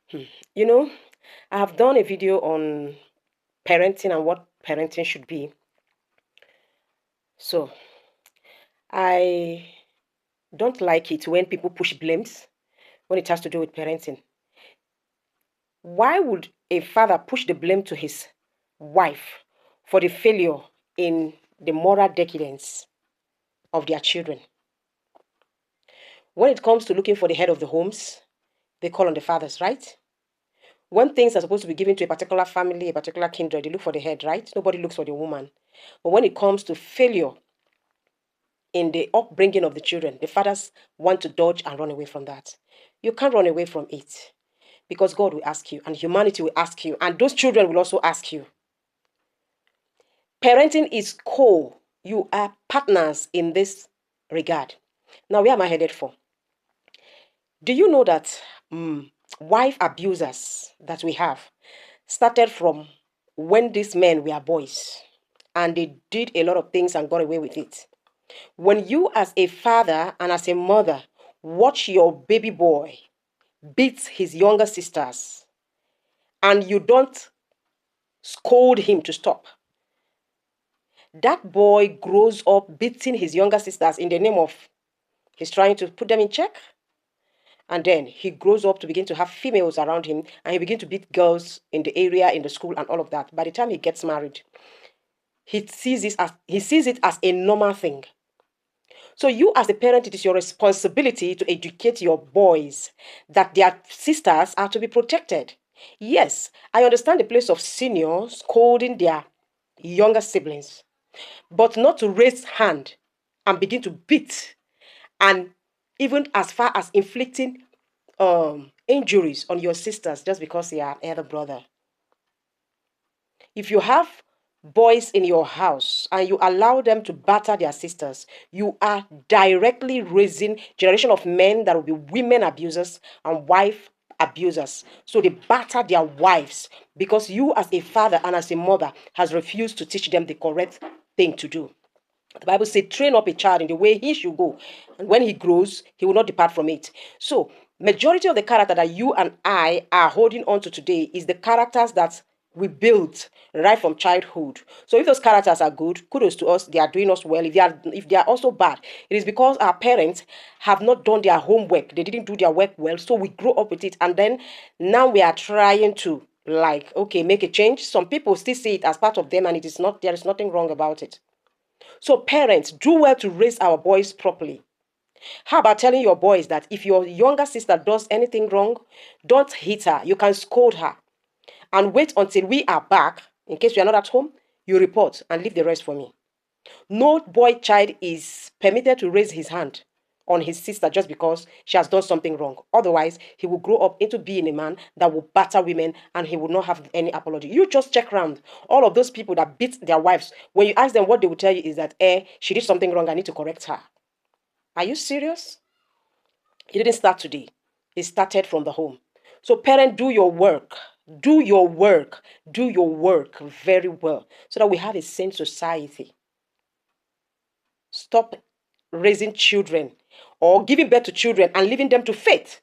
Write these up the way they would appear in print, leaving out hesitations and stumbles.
You know, I have done a video on parenting and what parenting should be. So, I don't like it when people push blames when it has to do with parenting. Why would a father push the blame to his wife for the failure in the moral decadence of their children? When it comes to looking for the head of the homes, they call on the fathers, right? When things are supposed to be given to a particular family, a particular kindred, they look for the head, right? Nobody looks for the woman. But when it comes to failure in the upbringing of the children, the fathers want to dodge and run away from that. You can't run away from it because God will ask you, and humanity will ask you, and those children will also ask you. Parenting is core. You are partners in this regard. Now, where am I headed for? Do you know that wife abusers that we have started from when these men were boys and they did a lot of things and got away with it? When you, as a father and as a mother, watch your baby boy beat his younger sisters and you don't scold him to stop, that boy grows up beating his younger sisters in the name of he's trying to put them in check. And then he grows up to begin to have females around him and he begins to beat girls in the area, in the school, and all of that. By the time he gets married, he sees it as a normal thing. So you as a parent, it is your responsibility to educate your boys that their sisters are to be protected. Yes, I understand the place of seniors scolding their younger siblings, but not to raise hand and begin to beat and even as far as inflicting injuries on your sisters just because they are elder brother. If you have boys in your house and you allow them to batter their sisters, you are directly raising generation of men that will be women abusers and wife abusers. So they batter their wives because you as a father and as a mother has refused to teach them the correct thing to do. The Bible says, train up a child in the way he should go. And when he grows, he will not depart from it. So, majority of the character that you and I are holding on to today is the characters that we built right from childhood. So if those characters are good, kudos to us, they are doing us well. If they are also bad, it is because our parents have not done their homework. They didn't do their work well. So we grow up with it. And then now we are trying to like, okay, make a change. Some people still see it as part of them and it is not, there is nothing wrong about it. So, parents, do well to raise our boys properly. How about telling your boys that if your younger sister does anything wrong, don't hit her. You can scold her and wait until we are back. In case we are not at home, you report and leave the rest for me. No boy child is permitted to raise his hand on his sister just because she has done something wrong. Otherwise, he will grow up into being a man that will batter women and he will not have any apology. You just check around all of those people that beat their wives. When you ask them, what they will tell you is that, she did something wrong. I need to correct her. Are you serious? It didn't start today. It started from the home. So, parent, do your work. Do your work. Do your work very well so that we have a sane society. Stop raising children or giving birth to children and leaving them to fate.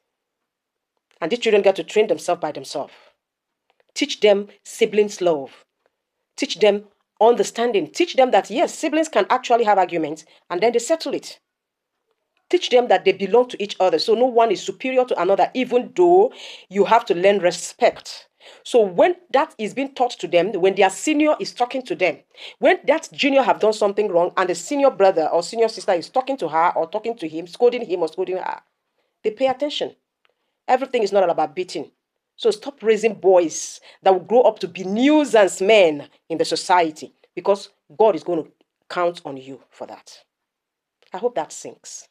And these children get to train themselves by themselves. Teach them siblings love. Teach them understanding. Teach them that yes, siblings can actually have arguments and then they settle it. Teach them that they belong to each other. So no one is superior to another, even though you have to learn respect. So when that is being taught to them, when their senior is talking to them, when that junior have done something wrong and the senior brother or senior sister is talking to her or talking to him or scolding her, they pay attention. Everything is not all about beating. So stop raising boys that will grow up to be nuisance men in the society because God is going to count on you for that. I hope that sinks.